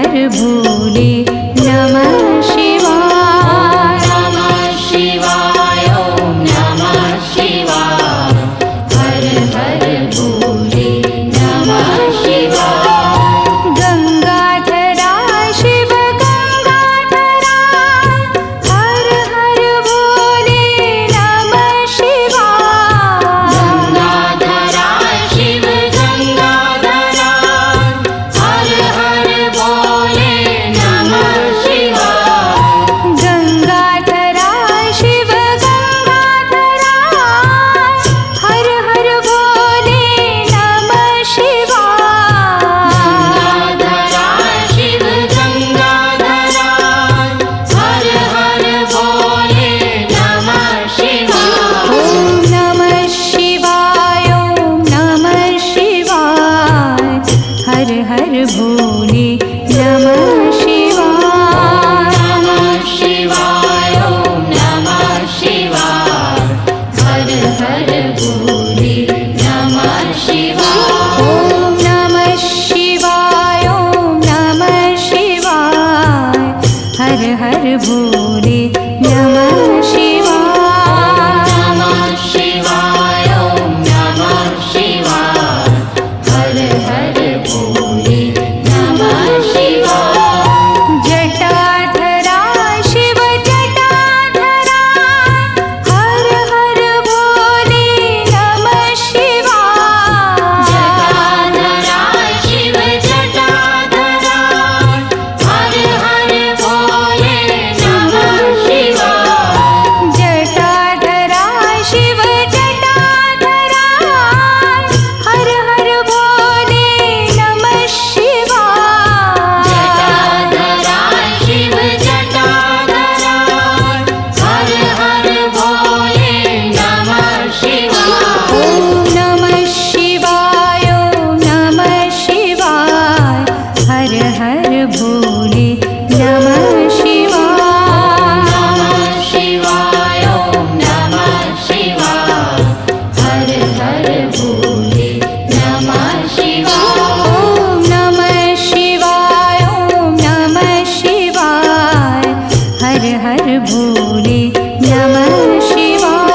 हर भोले नमः शिवाय। नमः शिवाय ॐ नमः शिवाय। हर हर भोले नमः शिवाय। गंगाधरा शिव गंगाधरा हर हर भोले नमः शिवाय। गंगाधरा शिव गंगाधरा हर हर भोले नमः शिवाय। गंगाधरा शिव गंगाधरा हर हर भोले नमः शिवाय। गंगाधरा शिव गंगाधरा हर हर भोले नमः शिवाय। ओम नमः शिवाय ओम नमः शिवाय हर हर भोले नमः शिवाय। नमः शिवाय ॐ नमः शिवाय। हर हर भोले नमः शिवाय। ओम नमः शिवाय ओम नमः शिवाय हर हर भोले नमः शिवाय। नमः शिवाय ॐ नमः शिवाय। हर हर भोले नमः शिवाय। जटाधरा शिव जटाधरा हर हर भोले नमः शिवाय। जटाधरा शिव जटाधरा हर हर भोले नमः शिवाय। जटाधरा शिव जटाधरा हर हर भोले नमः शिवाय। जटाधरा शिव जटाधरा हर हर भोले नमः शिवाय। ओम नमः शिवाय ओम नमः शिवाय हर हर भोले नमः शिवाय। नमः शिवाय ॐ नमः शिवाय। हर हर भोले नमः शिवाय। ओम नमः शिवाय ओम नमः शिवाय हर हर भोले नमः शिवाय।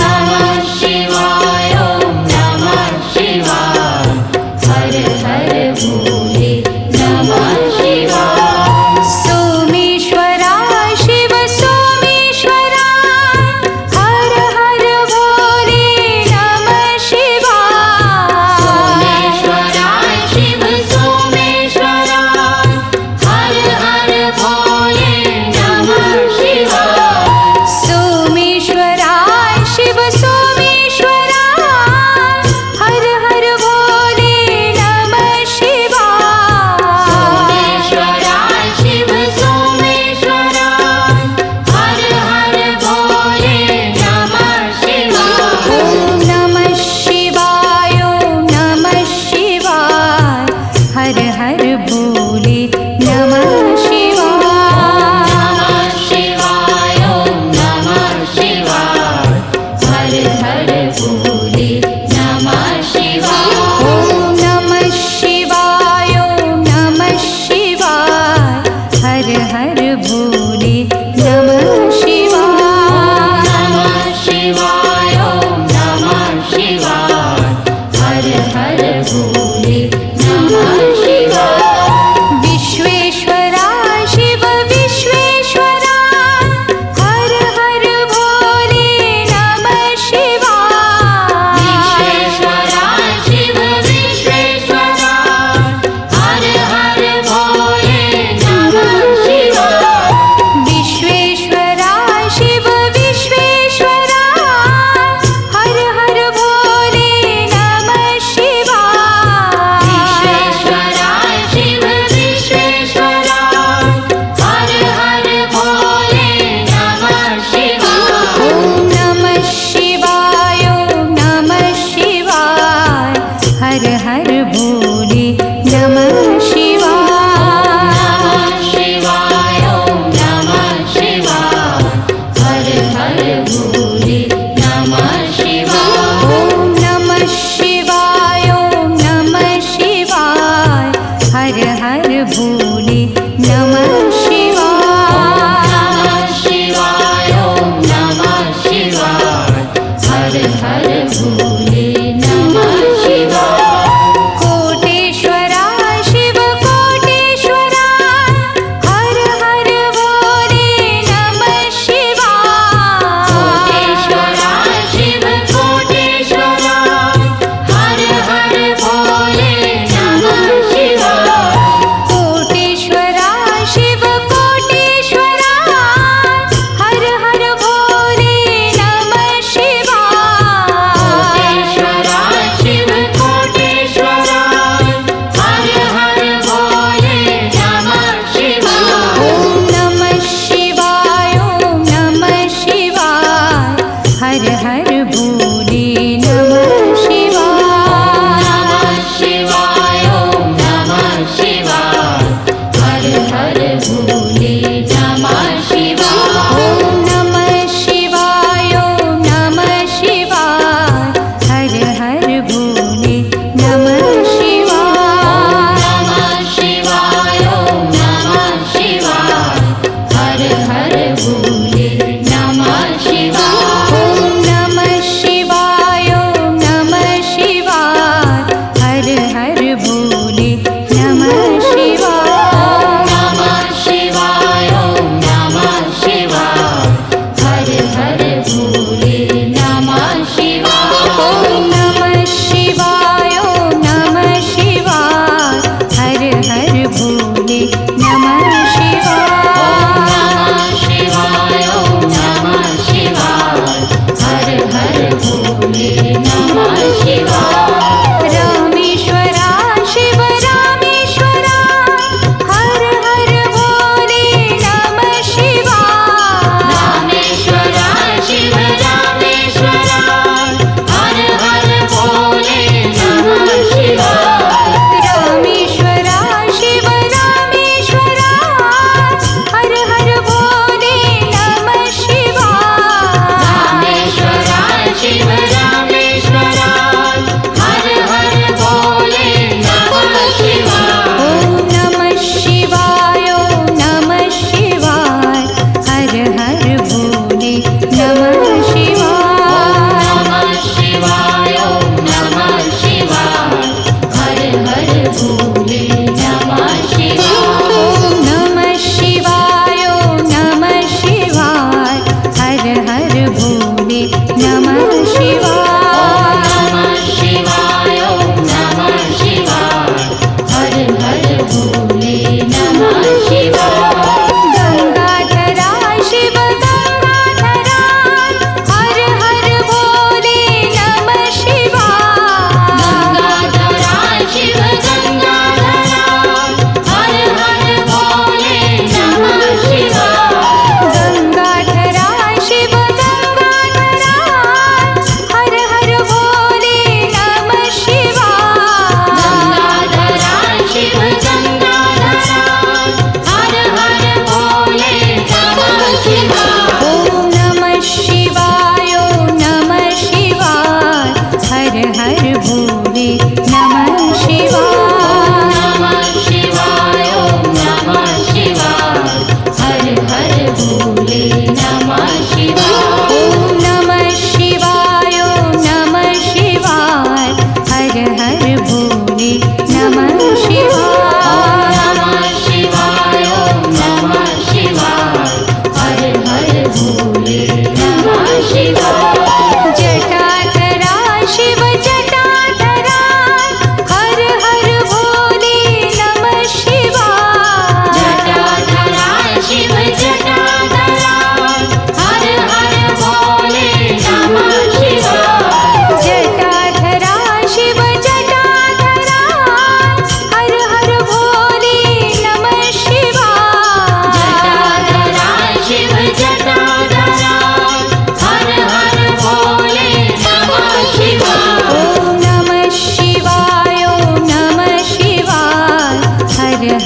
नमः शिवाय ॐ नमः शिवाय। हर हर भोले नमः शिवाय। सोमेश्वरा शिव सोमेश्वरा हर हर भोले नमः शिवाय। सोमेश्वरा शिव सोमेश्वरा हर हर भोले नमः शिवाय। सोमेश्वरा शिव सोमेश्वरा हर हर भोले नमः शिवाय। सोमेश्वरा शिव सोमेश्वरा हर हर भोले नमः शिवाय। ओम नमः शिवाय ओम नमः शिवाय हर हर भोले नमः शिवाय। नमः शिवाय ॐ नमः शिवाय। हर हर भोले नमः शिवाय। ओम नमः शिवाय ओम नमः शिवाय हर हर भोले नमः शिवाय। नमः शिवाय ॐ नमः शिवाय। हर हर भोले नमः शिवाय। विश्वेश्वरा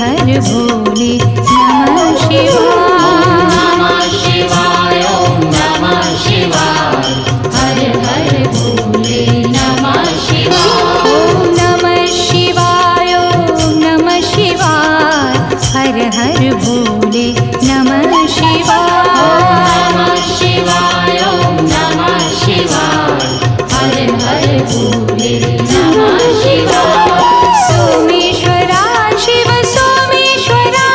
हर भोले नमः शिवाय। नमः शिवाय ओम नमः शिवाय हर हर भोले नमः शिवाय। ओम नमः शिवाय ओम नमः शिवाय हर हर भोले नमः शिवाय। नमः शिवाय ओम नमः शिवाय हर हर भोले नमः शिवाय। सोमेश्वरा शिव सोमेश्वरा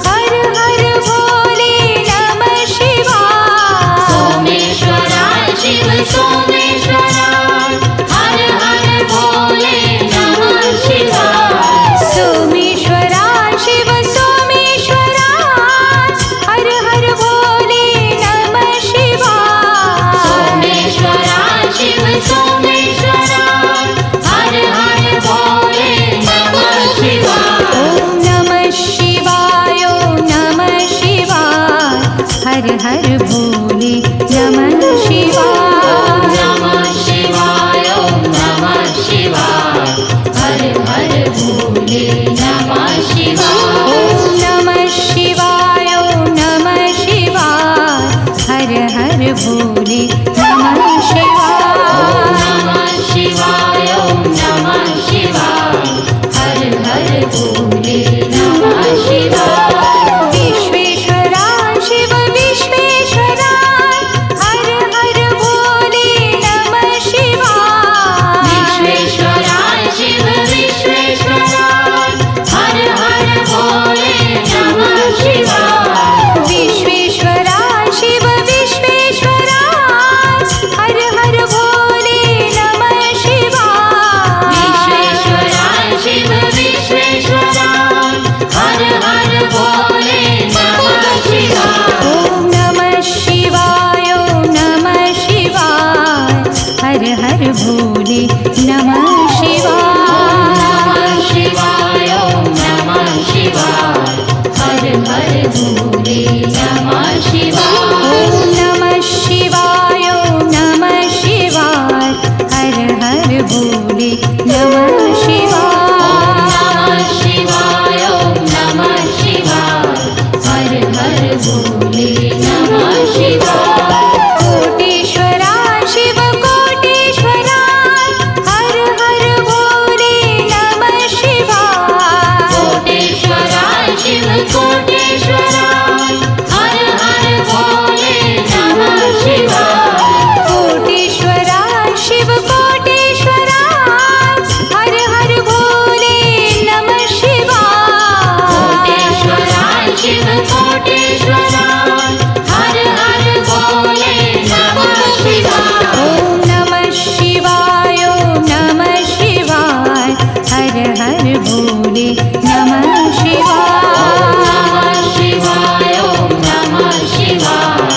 हर हर भोले नमः शिवाय। सोमेश्वरा शिव सोमेश्वरा हर हर भोले नमः शिवाय। सोमेश्वरा शिव सोमेश्वरा हर हर भोले नमः शिवाय। सोमेश्वरा शिव सोमेश्वरा हर हर भोले नमः शिवाय। ओम नमः शिवाय ओम नमः शिवाय हर हर भोले नमः शिवाय। नमः शिवाय ओम नमः शिवाय हर हर भोले नमः शिवाय। ओम नमः शिवाय ओम नमः शिवाय हर हर भोले नमः शिवाय। नमः शिवाय ओम नमः शिवाय हर हर भोले नमः शिवाय। विश्वेश्वरा शिव विश्वेश्वरा हर हर भोले नमः शिवाय। विश्वेश्वरा शिव विश्वेश्वरा हर हर भोले नमः शिवाय। विश्वेश्वरा शिव विश्वेश्वरा हर हर भोले नमः शिवाय। विश्वेश्वरा शिव विश्वेश्वरा हर हर भोले नमः शिवाय। ओम नमः शिवाय ओम नमः शिवाय हर हर भोले नमः शिवाय। नमः शिवाय ओम नमः शिवाय हर हर भोले नमः शिवाय। ओम नमः शिवाय ओम नमः शिवाय हर हर भोले नमः शिवाय। नमः शिवाय ओम नमः शिवाय हर हर भोले नमः शिवाय। कोटेश्वरा शिव कोटेश्वरा हर हर भोले नमः शिवाय। कोटेश्वरा शिव कोटेश्वरा हर हर भोले नमः शिवाय। कोटेश्वरा शिव कोटेश्वरा हर हर भोले नमः शिवाय। कोटेश्वरा शिव कोटेश्वरा हर हर भोले नमः शिवाय। ओम नमः शिवाय ओम नमः शिवाय हर हर भोले नमः शिवाय। नमः शिवाय ओम नमः शिवाय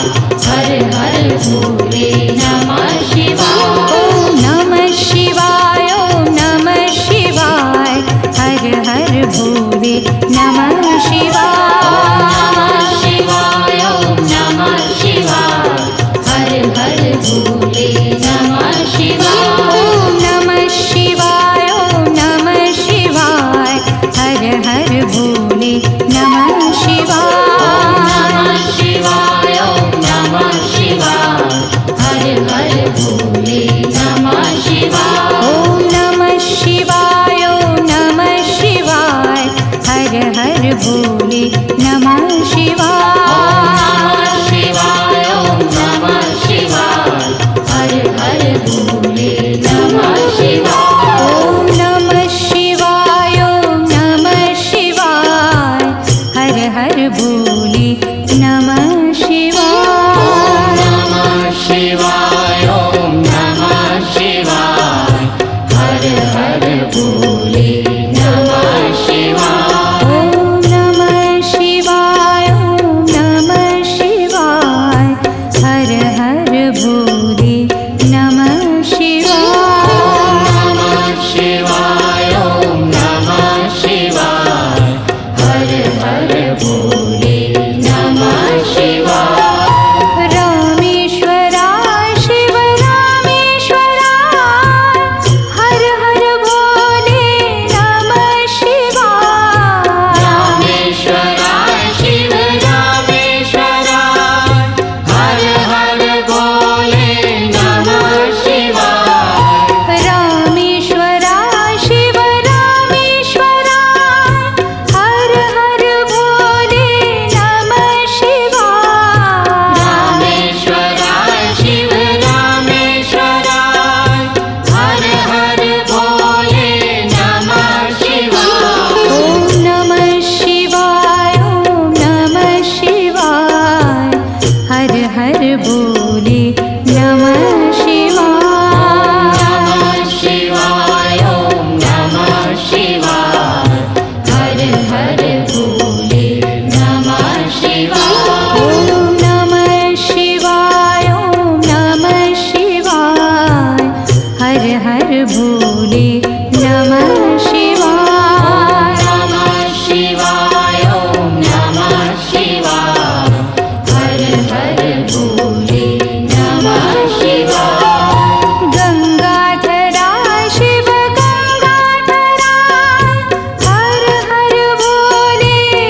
हर हर भोले नमः शिवाय। ओम नमः शिवाय ओम नमः शिवाय हर हर भोले नमः शिवाय। नमः शिवाय ओम नमः शिवाय हर हर भोले नमः शिवाय। ओम नमः शिवाय ओम नमः शिवाय हर हर भोले नमः शिवाय। नमः शिवाय ओम नमः शिवाय हर हर भोले नमः शिवाय। ओम नमः शिवाय ओम नमः शिवाय हर हर भोले नमः शिवाय। नमः शिवाय ओम नमः शिवाय हर हर भोले नमः शिवाय। ओम नमः शिवाय ओम नमः शिवाय हर हर भोले नमः शिवाय। नमः शिवाय ओम नमः शिवाय हर हर भोले नमः शिवाय। ओम नमः शिवाय ओम नमः हर भोले नमः शिवाय ॐ नमः शिवाय ॐ नमः शिवाय हर हर भोले नमः शिवाय नमः शिवाय ॐ नमः शिवाय हर हर भोले नमः शिवाय गंगाधरा शिव गंगाधरा हर हर भोले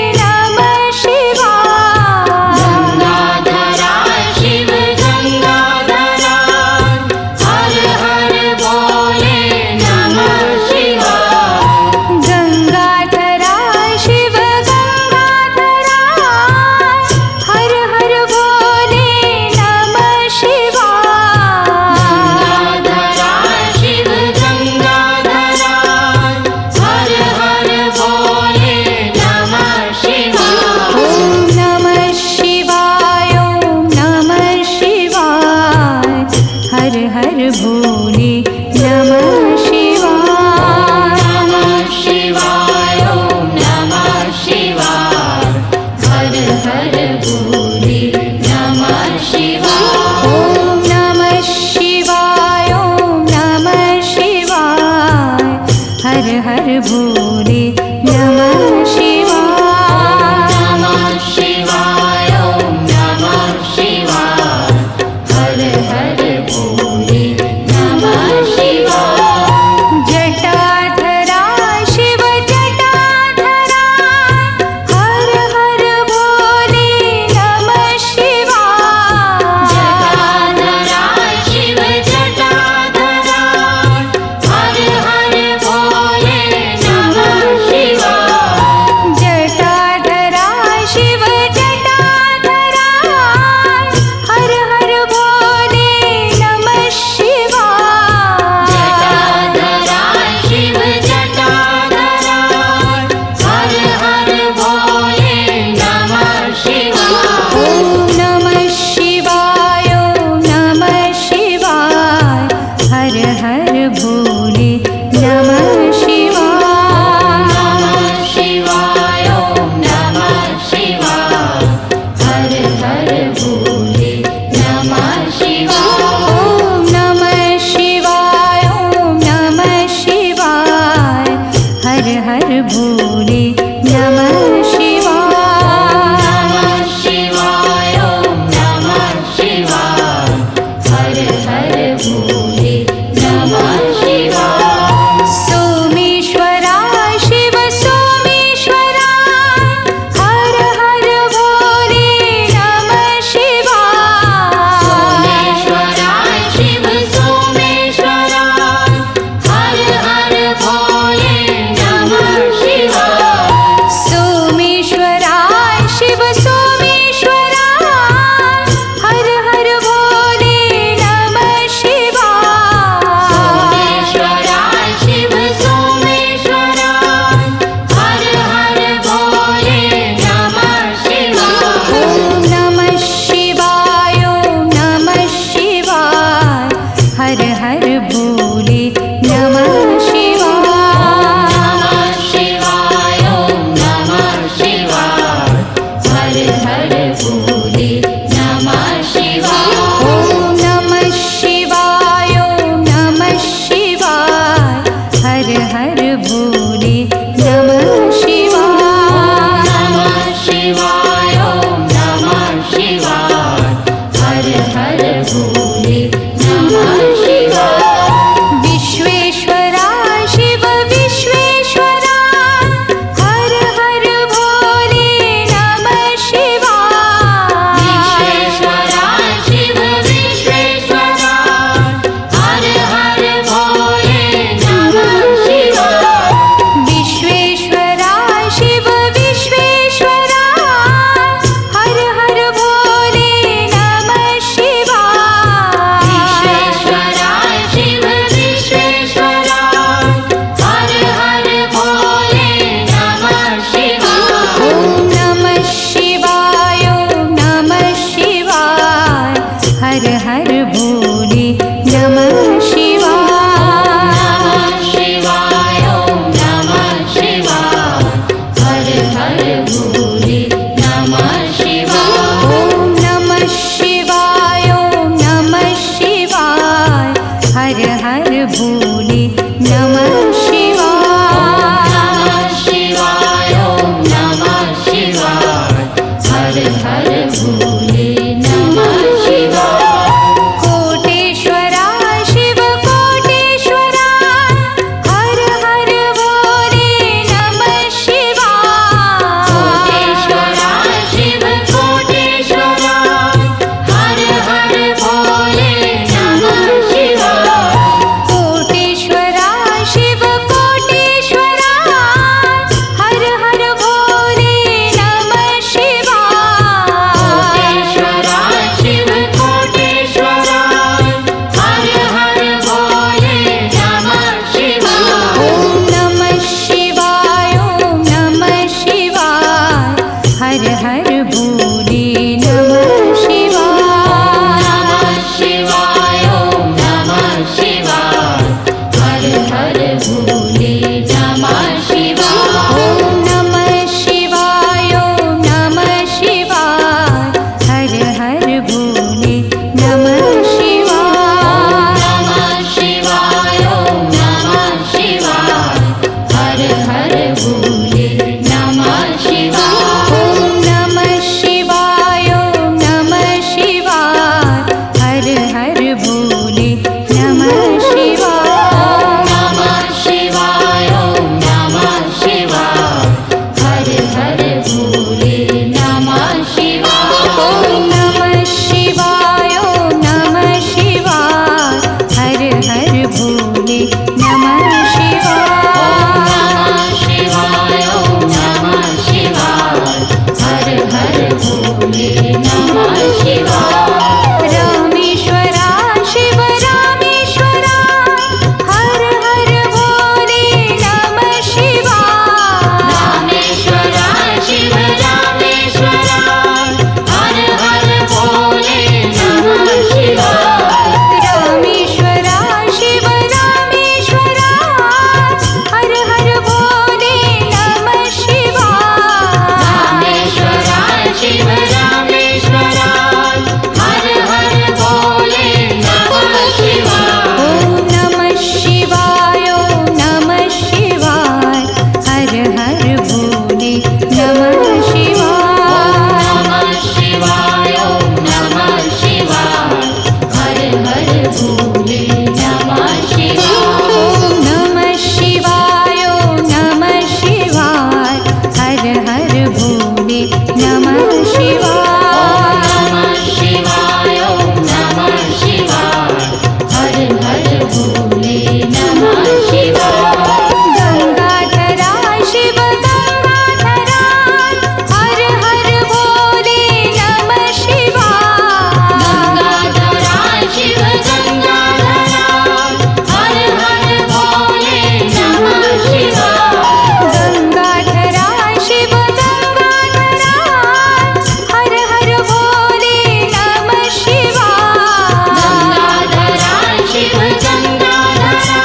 हर भोले नमः शिवाय। ॐ नमः शिवाय ॐ नमः शिवाय हर हर भोले नमः शिवाय। नमः शिवाय ॐ नमः शिवाय हर हर भोले नमः शिवाय। कोटेश्वरा शिव कोटेश्वरा हर हर भोले नमः शिवाय। कोटेश्वरा शिव कोटेश्वरा हर हर भोले नमः शिवाय। कोटेश्वरा शिव कोटेश्वरा हर हर भोले नमः शिवाय। कोटेश्वरा शिव कोटेश्वरा हर हर भोले नमः शिवाय। ॐ नमः शिवाय ॐ नमः शिवाय हर हर भोले नमः शिवाय। नमः शिवाय ॐ नमः शिवाय हर हर भोले नमः शिवाय। ॐ नमः शिवाय ॐ नमः शिवाय हर हर भोले नमः शिवाय। नमः शिवाय ॐ नमः शिवाय हर हर भोले नमः शिवाय। ॐ नमः शिवाय ॐ नमः शिवाय हर हर भोले नमः शिवाय। नमः शिवाय ॐ नमः शिवाय हर हर भोले नमः शिवाय। ॐ नमः शिवाय ॐ नमः शिवाय हर हर भोले नमः शिवाय। नमः शिवाय ॐ नमः शिवाय हर हर भोले नमः शिवाय। रामेश्वरा शिव रामेश्वरा हर हर भोले नमः शिवाय। रामेश्वरा शिव रामेश्वरा हर हर भोले नमः शिवाय। रामेश्वरा शिव रामेश्वरा हर हर भोले नमः शिवाय। रामेश्वरा शिव रामेश्वरा हर हर भोले नमः शिवाय। ॐ नमः शिवाय ॐ नमः शिवाय हर हर भोले नमः शिवाय। नमः शिवाय ॐ नमः शिवाय हर हर भोले नमः शिवाय। ॐ नमः शिवाय ॐ नमः शिवाय हर हर भोले नमः शिवाय। नमः शिवाय ॐ नमः शिवाय हर हर भोले नमः शिवाय। गंगाधरा शिव गंगाधरा हर हर भोले नमः शिवाय। गंगाधरा शिव गंगाधरा हर हर भोले नमः शिवाय। गंगाधरा शिव गंगाधरा हर हर भोले नमः शिवाय। गंगाधरा शिव गंगाधरा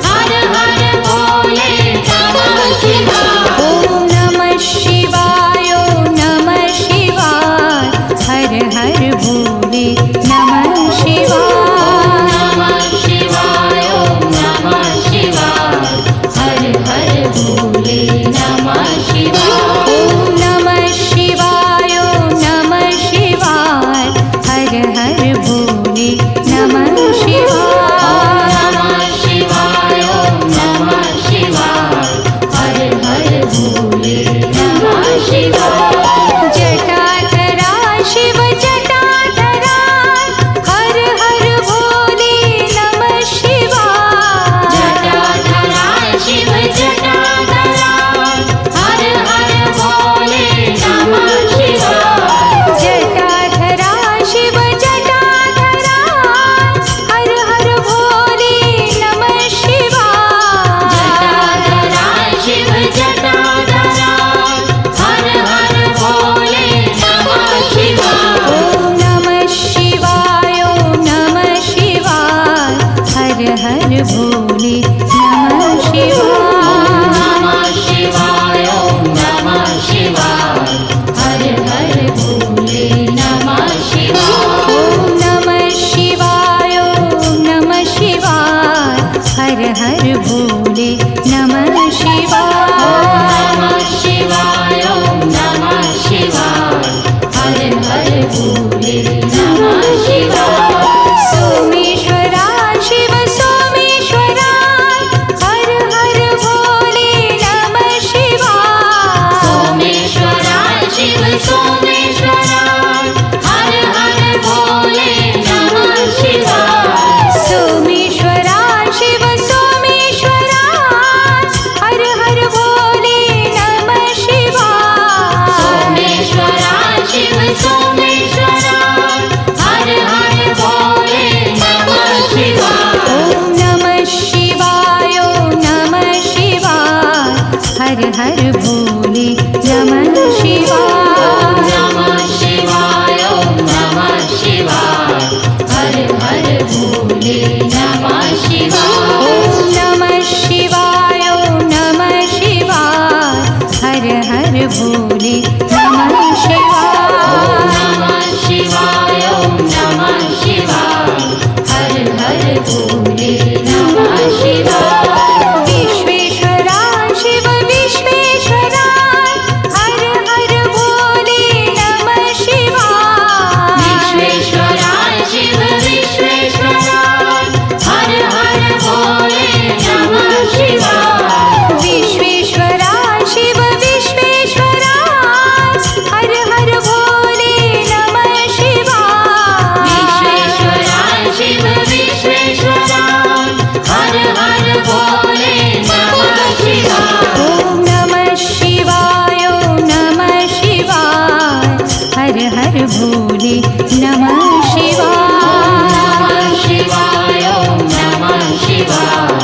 हर हर भोले नमः शिवाय। ॐ नमः शिवाय ॐ नमः शिवाय हर हर भोले नमः शिवाय। नमः शिवाय ॐ नमः शिवाय हर हर भोले नमः शिवाय। ॐ नमः शिवाय ॐ नमः शिवाय हर हर भोले नमः शिवाय। नमः शिवाय ॐ नमः शिवाय हर हर भोले नमः शिवाय। जटाधरा शिव जटाधरा हर हर भोले नमः शिवाय। जटाधरा शिव जटाधरा हर हर भोले नमः शिवाय। जटाधरा शिव जटाधरा हर हर भोले नमः शिवाय। जटाधरा शिव जटाधरा हर हर नमः शिवाय नमः शिवाय ॐ नमः शिवाय हर हर भोले नमः शिवाय नमः शिवाय नमः शिवाय हर हर भोले नमः शिवाय नमः शिवाय ॐ नमः शिवाय हर हर भोले नमः शिवाय विश्वेश्वरा शिव विश्वेश्वरा हर हर भोले नमः शिवाय विश्वेश्वराय शिव विश्वेश्वराय हर हर भोले नमः शिवाय विश्वेश्वरा शिव विश्वेश्वरा हर हर भोले नमः शिवाय विश्वेश्वराय शिव विश्वेश्वराय हर हर भोले नमः शिवाय ॐ नमः शिवाय नमः शिवाय हर हर भोले नमः शिवाय नमः शिवाय ॐ नमः शिवाय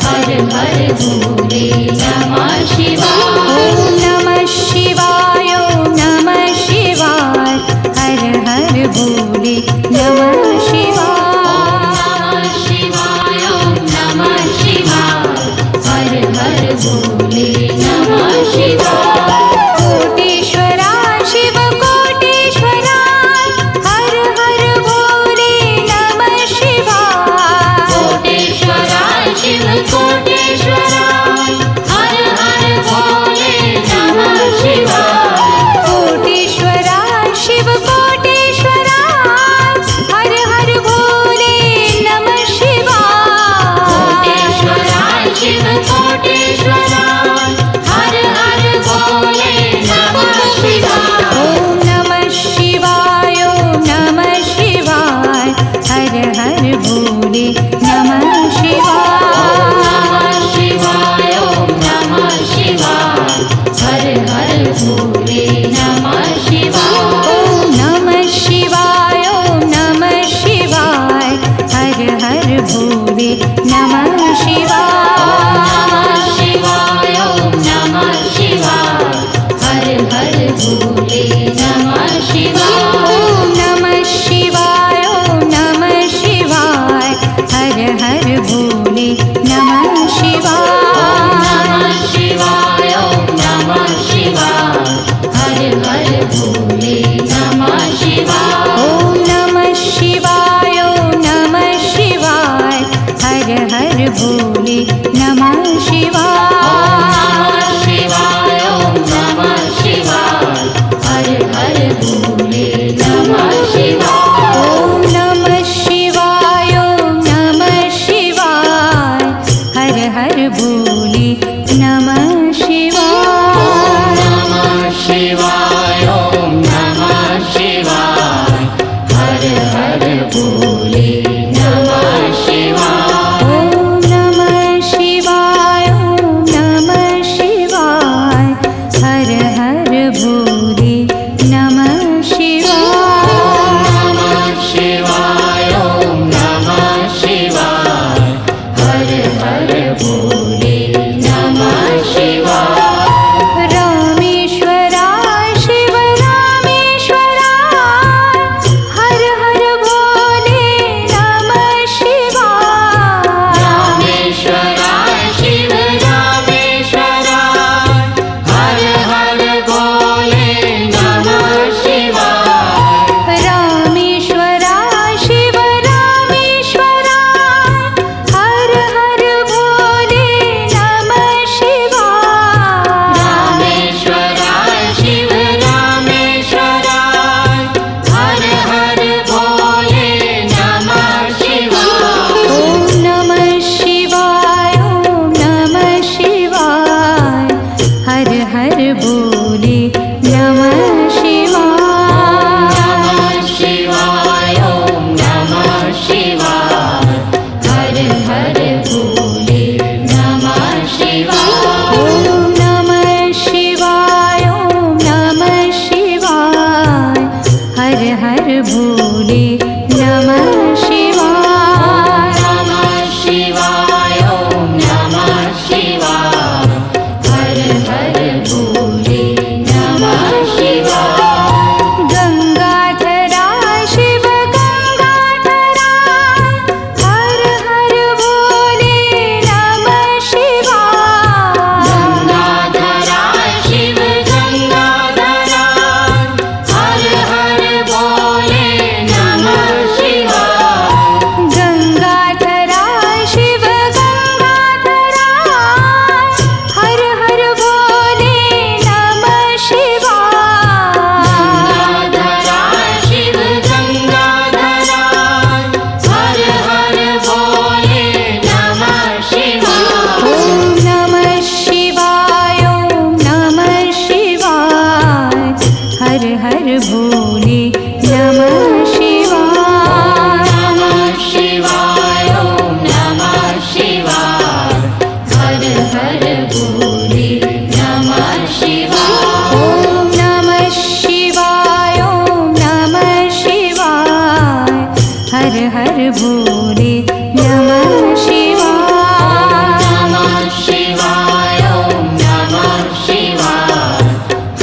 हर हर भोले नमः शिवाय ॐ नमः शिवाय नमः शिवाय हर हर भोले नमः शिवाय नमः शिवाय ॐ नमः शिवाय हर हर भोले नमः शिवाय कोटेश्वरा शिव कोटेश्वरा हर हर भोले नमः शिवाय कोटेश्वराय शिव कोटेश्वराय हर हर भोले नमः शिवाय कोटेश्वरा शिव कोटेश्वरा हर हर भोले नमः शिवाय कोटेश्वराय शिव कोटेश्वराय हर हर भोले नमः शिवाय ॐ नमः शिवाय नमः शिवाय हर हर भोले नमः नमः शिवाय शिवाय ॐ नमः शिवाय हर हर भोले नमः शिवाय ॐ नमः शिवाय नमः शिवाय हर हर भोले नमः नमः शिवाय शिवाय ॐ नमः शिवाय हर हर भोले नमः शिवाय ॐ नमः शिवाय नमः शिवाय हर हर भोले नमः शिवाय नमः शिवाय ॐ नमः शिवाय हर हर भोले नमः शिवाय ॐ नमः शिवाय नमः शिवाय हर हर भोले नमः नमः शिवाय शिवाय ॐ नमः शिवाय हर हर भोले नमः शिवाय ॐ नमः शिवाय नमः शिवाय हर हर भोले नमः शिवाय नमः शिवाय ॐ नमः शिवाय हर हर भोले नमः शिवाय ॐ नमः शिवाय नमः शिवाय हर हर भोले नमः शिवाय नमः शिवाय ॐ नमः शिवाय हर हर भोले नमः शिवाय रामेश्वरा हर हर भोले नमः शिवाय। नमः शिवाय ओम नमः शिवाय हर हर भोले नमः शिवाय। ॐ नमः शिवाय ॐ नमः शिवाय हर हर भोले नमः शिवाय। नमः शिवाय ओम नमः शिवाय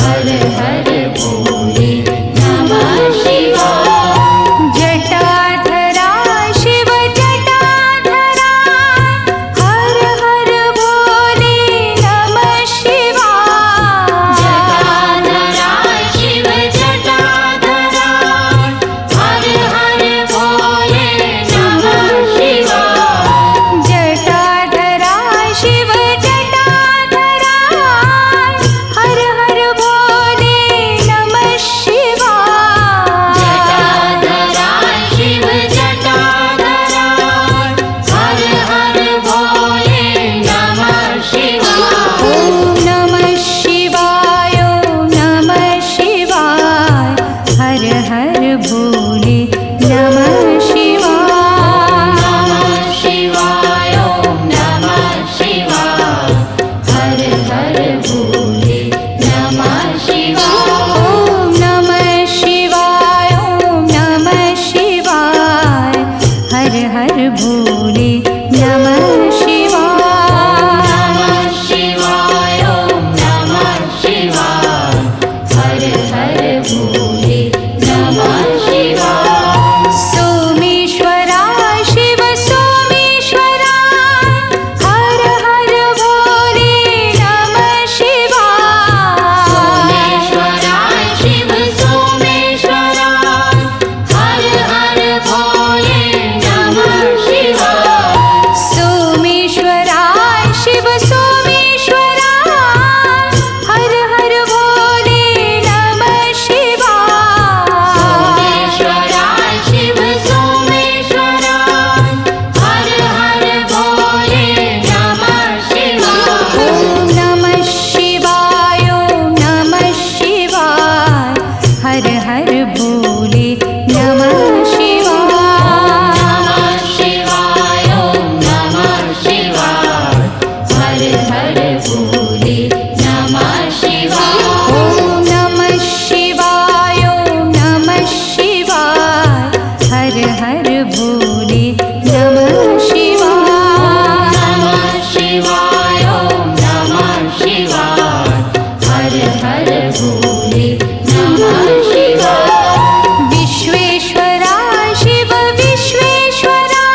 हर हर भोले नमः शिवाय। जटाधरा शिव जटाधरा हर हर भोले नमः शिवाय। जटाधरा शिव जटाधरा हर हर भोले नमः शिवाय। जटाधरा शिव जटाधरा हर हर भोले नमः शिवाय। जटाधरा शिव जटाधरा हर हर भोले नमः शिवाय। ॐ नमः शिवाय ॐ नमः शिवाय हर हर भोले नमः शिवाय। नमः शिवाय ओम नमः शिवाय हर हर भोले नमः शिवाय। ॐ नमः शिवाय ॐ नमः शिवाय हर हर भोले नमः शिवाय। नमः शिवाय ओम नमः शिवाय हर हर भोले नमः शिवाय। सोमेश्वरा शिव सोमेश्वरा हर हर भोले नमः शिवाय। सोमेश्वरा शिव सोमेश्वरा हर हर भोले नमः शिवाय। सोमेश्वरा शिव सोमेश्वरा हर हर भोले नमः शिवाय। सोमेश्वरा शिव सोमेश्वरा हर हर भोले नमः शिवाय। ॐ नमः शिवाय ॐ नमः शिवाय हर हर भोले नमः शिवाय। नमः शिवाय ओम नमः शिवाय हर हर भोले नमः शिवाय। ॐ नमः शिवाय ॐ नमः शिवाय हर हर भोले नमः शिवाय। नमः शिवाय ओम नमः शिवाय हर हर भोले नमः शिवाय। विश्वेश्वरा शिव विश्वेश्वरा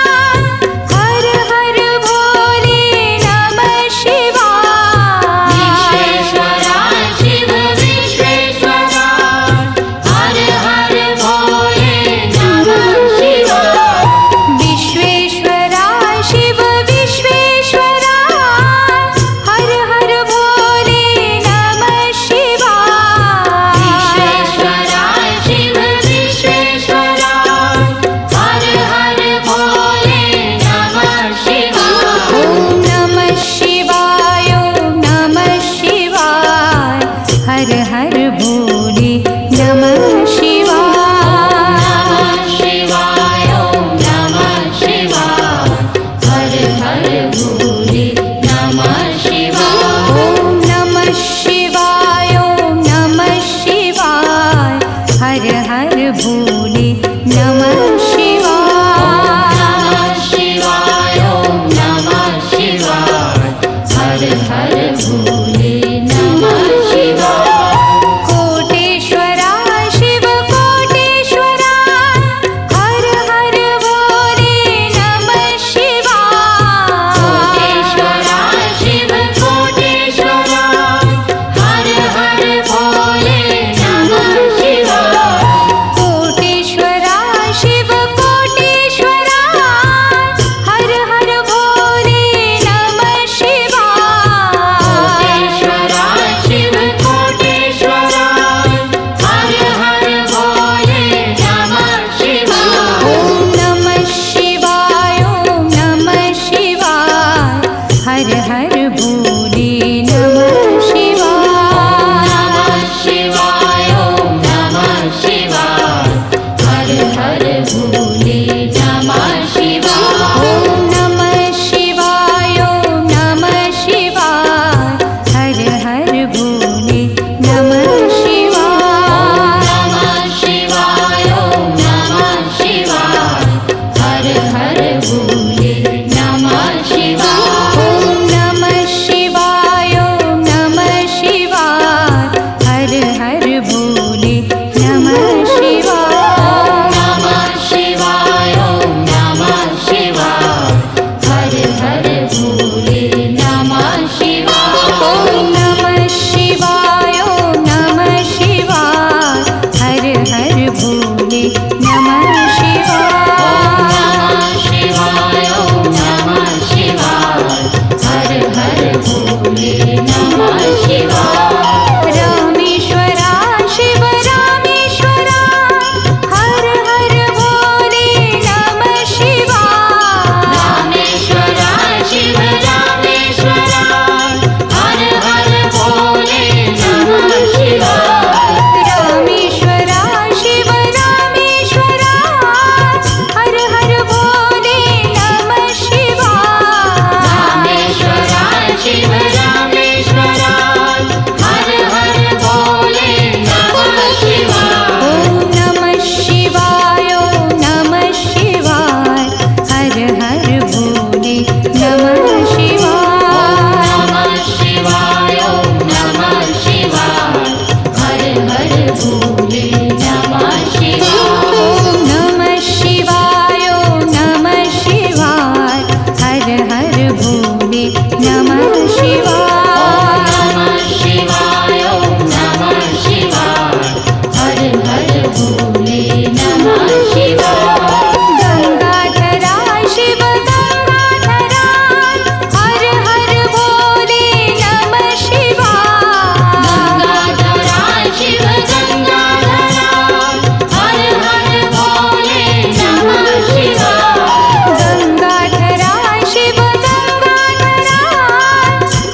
हर हर भोले नमः शिवाय। विश्वेश्वरा शिव विश्वेश्वरा हर हर भोले नमः शिवाय। विश्वेश्वरा शिव विश्वेश्वरा हर हर भोले नमः शिवाय। विश्वेश्वरा शिव विश्वेश्वरा हर हर भोले नमः शिवाय। ॐ नमः शिवाय ॐ नमः शिवाय हर हर भोले नमः शिवाय। नमः शिवाय ओम नमः शिवाय हर हर भोले नमः शिवाय। ॐ नमः शिवाय ॐ नमः शिवाय हर हर भोले नमः शिवाय। नमः शिवाय ओम नमः शिवाय हर हर भोले नमः शिवाय। कोटेश्वरा हर भोले नमः शिवाय। नमः शिवाय ओम नमः शिवाय हर हर भोले नमः शिवाय। ओम नमः शिवाय ओम नमः शिवाय हर हर भोले नमः शिवाय। शिवाय ओम नमः शिवाय हर हर भोले नमः शिवाय। रामेश्वरा शिव रामेश्वरा हर हर भोले नमः शिवाय। रामेश्वरा शिव रामेश्वरा हर हर भोले नमः शिवाय। रामेश्वरा शिव रामेश्वरा हर हर भोले नमः शिवाय। रामेश्वरा शिव रामेश्वरा हर हर भोले नमः शिवाय। ओम नमः शिवाय ओम नमः शिवाय हर हर भोले नमः शिवाय। नमः शिवाय ओम नमः शिवाय हर हर भोले नमः शिवाय। ओम नमः शिवाय ओम नमः शिवाय हर हर भोले नमः शिवाय। नमः शिवाय ओम नमः शिवाय हर हर भोले नमः शिवाय। गंगाधरा शिव गंगाधरा हर हर भोले नमः शिवाय। गंगाधरा शिव गंगाधरा हर हर भोले नमः शिवाय। गंगाधरा शिव गंगाधरा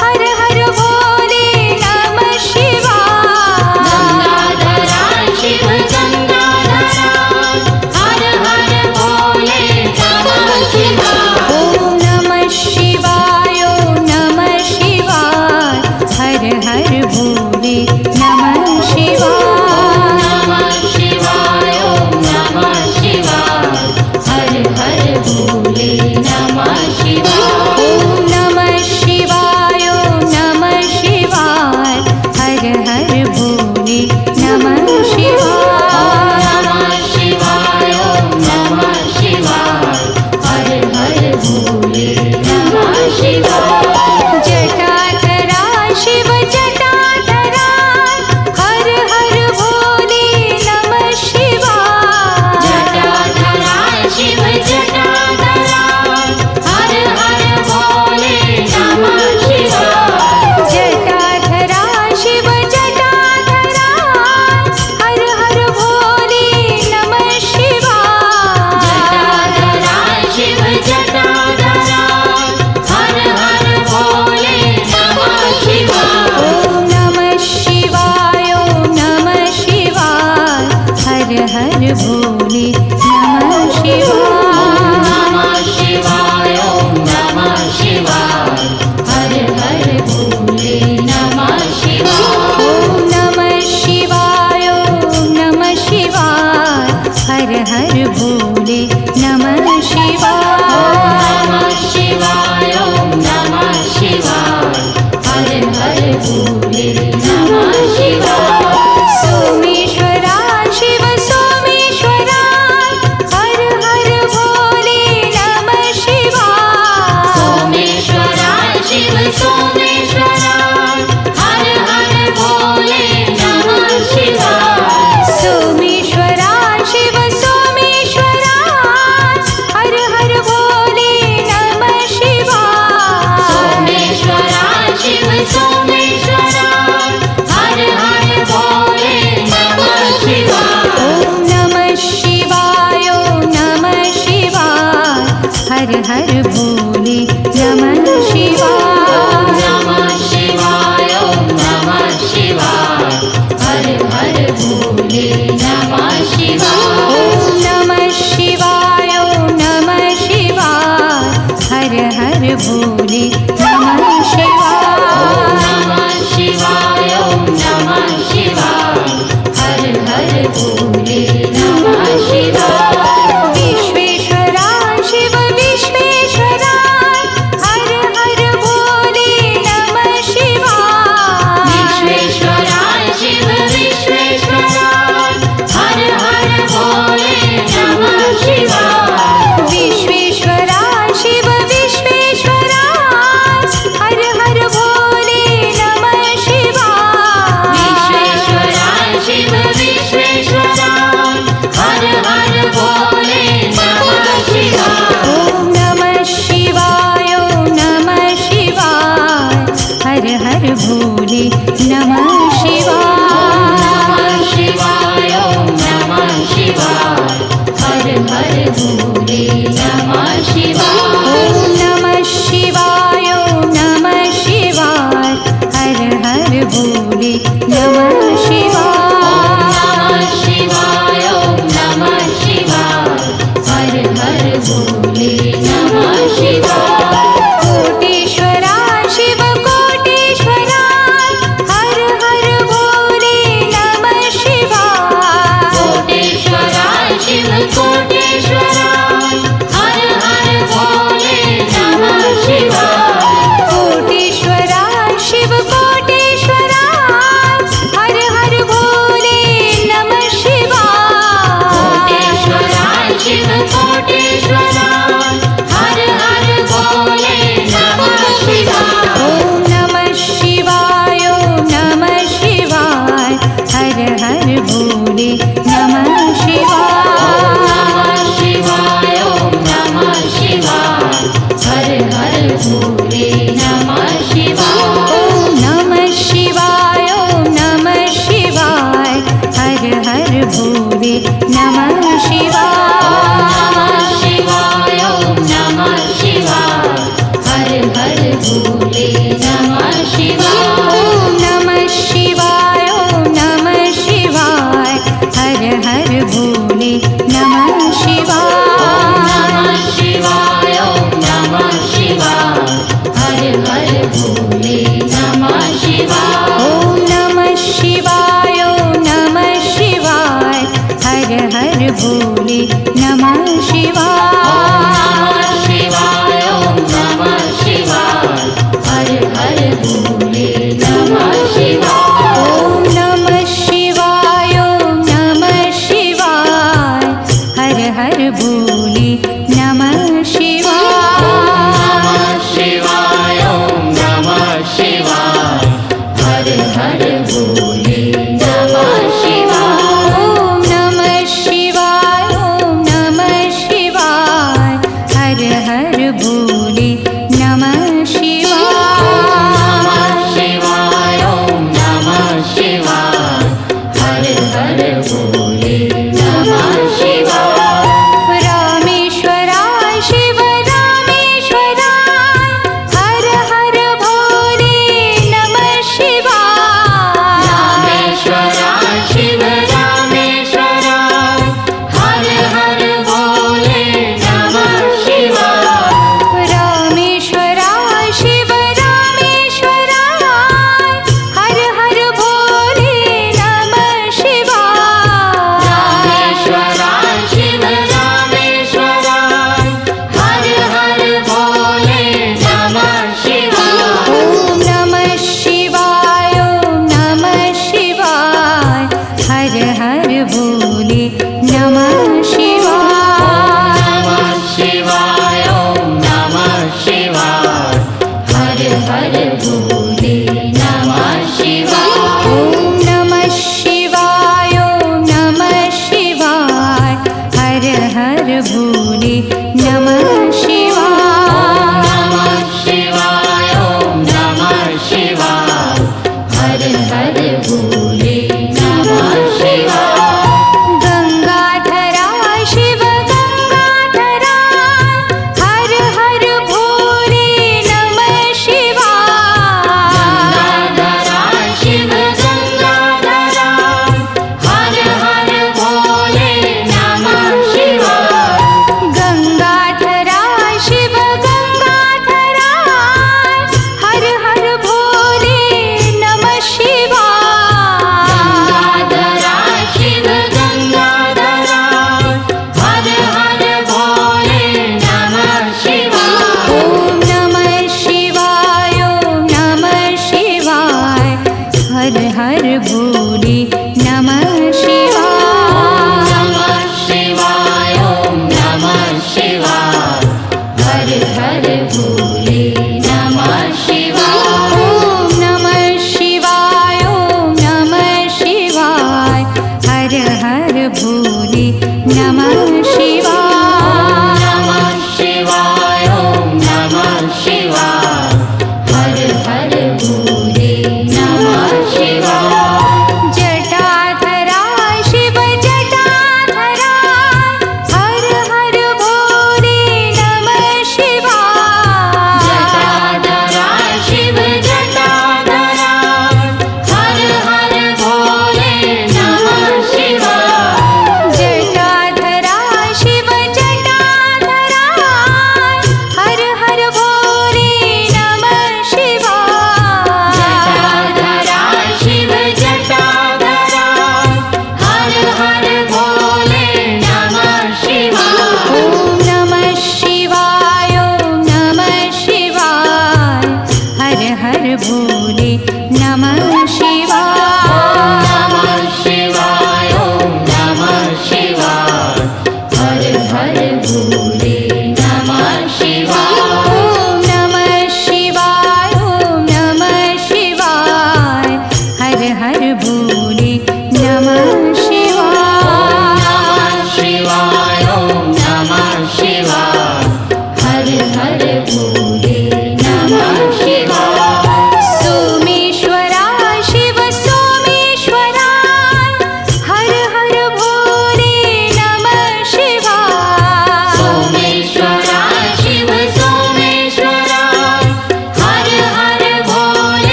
हर हर भोले नमः शिवाय। गंगाधरा शिव गंगाधरा हर हर भोले नमः शिवाय। ओम नमः शिवाय ओम नमः शिवाय हर हर भोले नमः शिवाय। नमः शिवाय ओम नमः शिवाय हर हर भोले नमः शिवाय। ओम नमः शिवाय ओम नमः शिवाय हर हर भोले नमः शिवाय। नमः शिवाय ओम नमः शिवाय हर हर भोले नमः शिवाय। जटाधरा शिव जटाधरा हर हर भोले नमः शिवाय। जटाधरा शिव जटाधरा हर हर भोले नमः शिवाय। जटाधरा शिव जटाधरा हर हर भोले नमः शिवाय। जटाधरा शिव जटाधरा हर हर भोले नमः शिवाय। ओम नमः शिवाय ओम नमः शिवाय हर हर भोले नमः शिवाय। नमः शिवाय ओम नमः शिवाय हर हर भोले नमः शिवाय। ओम नमः शिवाय ओम नमः शिवाय हर हर भोले नमः शिवाय। नमः शिवाय ओम नमः शिवाय हर हर भोले नमः शिवाय। सोमेश्वरा शिव सोमेश्वरा हर हर भोले नमः शिवाय। सोमेश्वरा शिव सोमेश्वरा हर हर भोले नमः शिवाय। सोमेश्वरा शिव सोमेश्वरा हर हर भोले नमः शिवाय। सोमेश्वरा शिव सोमेश्वरा हर हर भोले नमः शिवाय। ओम नमः शिवाय ओम नमः शिवाय हर हर भोले नमः शिवाय। नमः शिवाय ओम नमः शिवाय हर हर भोले नमः शिवाय। ओम नमः शिवाय ओम नमः शिवाय हर हर भोले नमः शिवाय। नमः शिवाय ओम नमः शिवाय हर हर भोले नमः शिवाय। विश्वेश्वरा शिव विश्वेश्वरा हर हर भोले नमः शिवाय। विश्वेश्वरा शिव विश्वेश्वरा शिवाय ॐ नमः शिवाय ॐ नमः शिवाय हर हर भोले नमः शिवाय नमः शिवाय ॐ नमः शिवाय हर हर भोले नमः शिवाय कोटेश्वरा शिव कोटेश्वरा हर हर भोले नमः शिवाय कोटेश्वरा शिव कोटेश्वरा हर हर भोले नमः शिवाय कोटेश्वरा शिव कोटेश्वरा हर हर भोले नमः शिवाय कोटेश्वरा शिव कोटेश्वरा हर हर भोले नमः शिवाय ॐ नमः शिवाय ॐ नमः शिवाय हर हर भोले नमः शिवाय नमः शिवाय ॐ नमः शिवाय हर हर भोले नमः शिवाय ॐ नमः शिवाय ॐ नमः शिवाय हर हर भोले नमः शिवाय नमः शिवाय ॐ नमः शिवाय हर हर भोले नमः शिवाय ॐ नमः शिवाय ॐ नमः शिवाय हर हर भोले नमः शिवाय नमः शिवाय ॐ नमः शिवाय हर हर भोले नमः शिवाय ॐ नमः शिवाय ॐ नमः शिवाय हर हर भोले नमः शिवाय नमः शिवाय ॐ नमः शिवाय हर हर भोले नमः शिवाय ॐ नमः शिवाय ॐ नमः शिवाय हर हर भोले नमः शिवाय नमः शिवाय ॐ नमः शिवाय हर हर भोले नमः शिवाय ॐ नमः शिवाय ॐ नमः शिवाय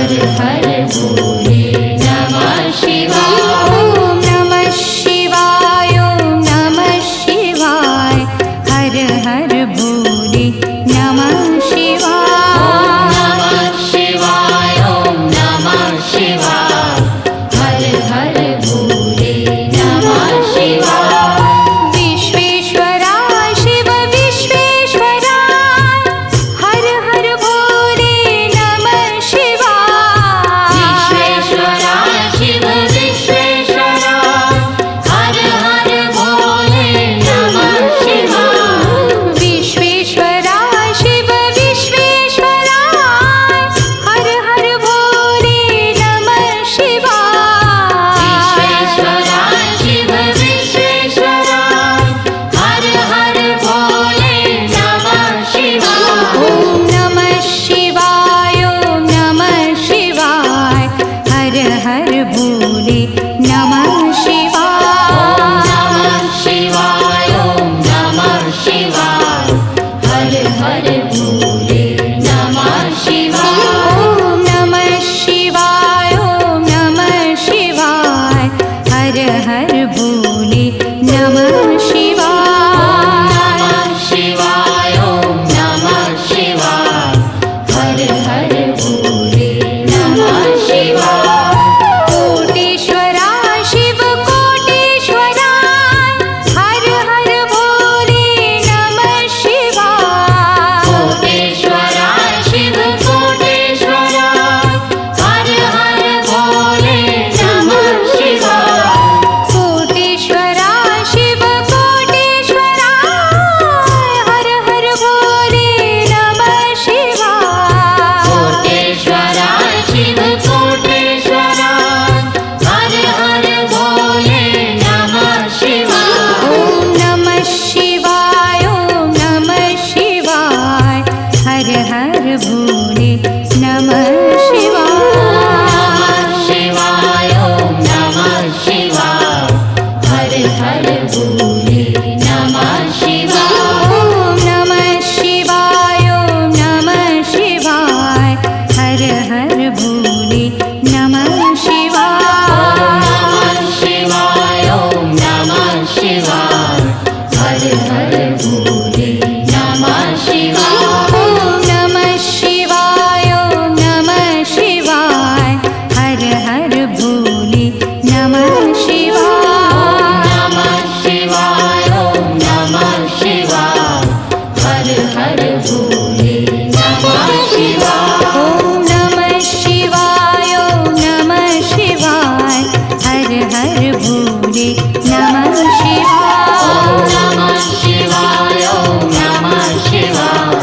हर हर भोले नमः शिवाय। ॐ नमः शिवाय ॐ नमः शिवाय हर हर भोले नमः शिवाय। नमः शिवाय ॐ नमः शिवाय हर हर भोले नमः शिवाय। विश्वेश्वरा शिव विश्वेश्वरा हर हर भोले नमः शिवाय। विश्वेश्वरा शिव विश्वेश्वरा हर हर भोले नमः शिवाय। विश्वेश्वरा शिव विश्वेश्वरा हर हर भोले नमः शिवाय। विश्वेश्वरा शिव विश्वेश्वरा हर हर भोले नमः शिवाय। ॐ नमः शिवाय ॐ नमः शिवाय हर हर भोले नमः शिवाय। नमः शिवाय ॐ नमः शिवाय हर हर भोले नमः शिवाय। ॐ नमः शिवाय ॐ नमः शिवाय हर हर भोले नमः शिवाय। नमः शिवाय ॐ नमः शिवाय हर हर भोले नमः शिवाय। कोटेश्वरा शिव कोटेश्वरा हर हर भोले नमः शिवाय। कोटेश्वरा शिव कोटेश्वरा हर हर भोले नमः शिवाय। कोटेश्वरा शिव कोटेश्वरा हर हर भोले नमः शिवाय। कोटेश्वरा शिव कोटेश्वरा हर हर भोले नमः शिवाय। ॐ नमः शिवाय ॐ नमः शिवाय हर हर भोले नमः नमः शिवाय। शिवाय ॐ नमः शिवाय हर हर भोले नमः शिवाय। ॐ नमः शिवाय ॐ नमः शिवाय हर हर भोले नमः शिवाय। नमः शिवाय ॐ नमः शिवाय हर हर भोले नमः शिवाय। ॐ नमः शिवाय ॐ नमः शिवाय हर हर भोले नमः शिवाय। नमः शिवाय ॐ नमः शिवाय हर हर भोले नमः शिवाय। ॐ नमः शिवाय ॐ नमः शिवाय हर हर भोले नमः शिवाय। नमः शिवाय ॐ नमः शिवाय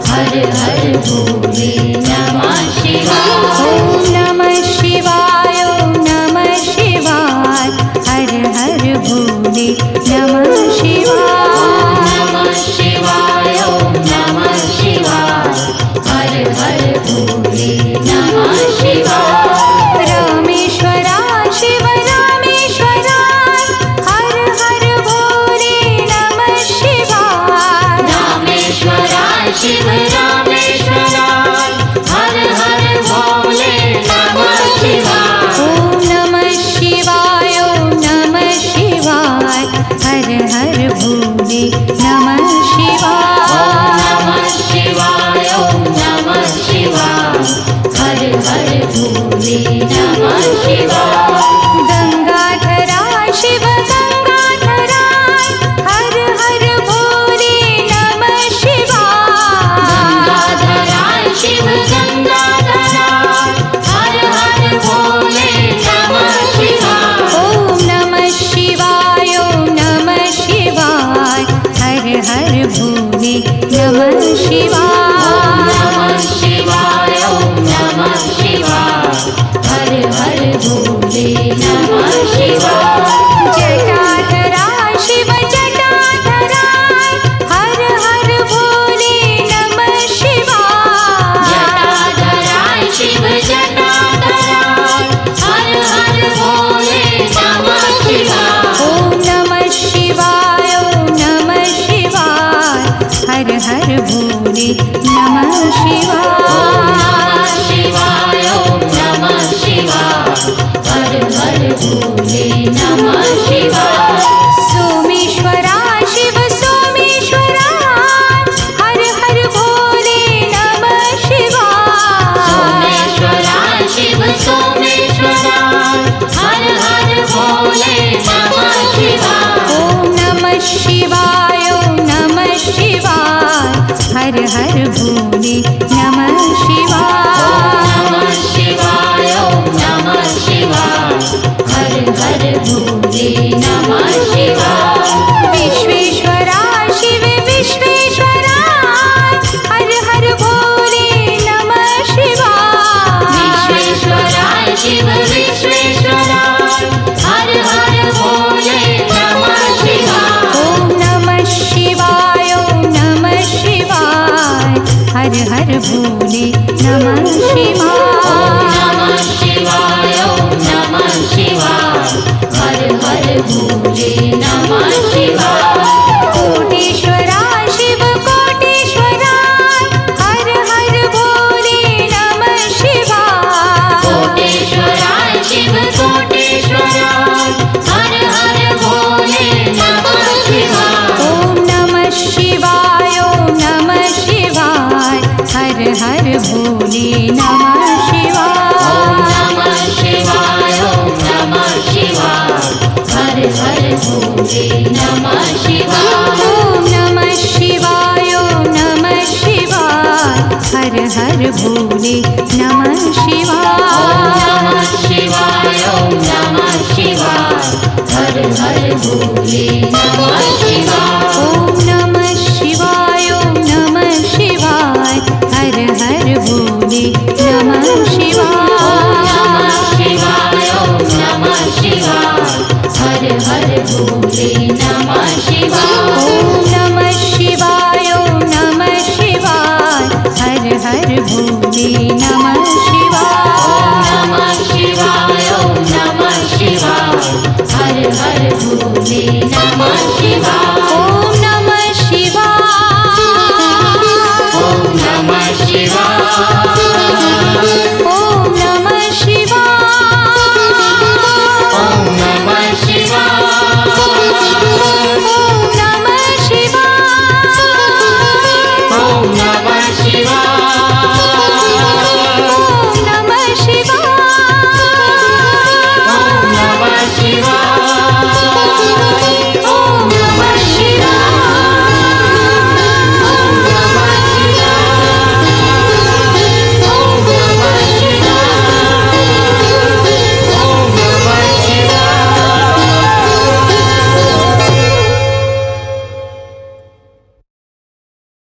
हर हर भोले नमः शिवाय। ॐ नमः शिवाय ॐ नमः शिवाय हर हर भोले नमः शिवाय। नमः शिवाय ॐ नमः शिवाय हर हर भोले नमः शिवाय। रामेश्वरा शिव रामेश्वरा हर हर भोले नमः शिवाय। रामेश्वरा शिव रामेश्वरा हर हर भोले नमः शिवाय। ॐ नमः शिवाय ॐ नमः शिवाय हर हर भोले नमः शिवाय। नमः शिवाय ॐ नमः शिवाय हर हर भोले नमः शिवाय। गंगाधरा शिव गंगाधरा हर हर भोले नमः शिवाय। गंगाधरा शिव गंगाधरा हर हर भोले नमः शिवाय। ॐ नमः शिवाय ॐ नमः शिवाय हर हर भोले नमः शिवाय। नमः शिवाय ॐ नमः शिवाय हर हर भोले नमः शिवाय। जटाधरा शिव जटाधरा हर हर भोले नमः शिवाय। जटाधरा शिव जटाधरा हर हर भोले नमः शिवाय। ॐ नमः शिवाय ॐ नमः शिवाय हर हर भोले नमः शिवाय। नमः शिवाय ॐ शिवाय हर हर भोले नमः शिवाय ओम नमः शिवाय हर हर भोले नमः शिवाय विश्वेश्वरा शिव विश्वेश्वरा हर हर भोले नमः शिवाय विश्वेश्वराय शिव विश्वेश्वराय हर हर भोले नमः शिवाय ओम नमः शिवाय हर हर भोले नमः शिवाय ओम नमः शिवाय हर हर भोले नमः शिवाय कोटेश्वरा शिव कोटेश्वरा हर हर भोले नमः शिवाय कोटेश्वराय शिव कोटेश्वराय हर हर भोले नमः शिवाय ओम नमः शिवाय हर हर भोले नमः शिवाय ओम नमः शिवाय हर हर भोले नमः शिवाय ओम नमः शिवाय हर हर भोले नमः शिवाय ओम नमः शिवाय हर हर भोले नमः शिवाय ओम नमः शिवाय हर हर भोले नमः शिवाय ओम नमः शिवाय हर हर भोले नमः शिवाय ओम नमः शिवाय हर हर भोले नमः ओम नमः शिवाय हर हर भोले नमः शिवाय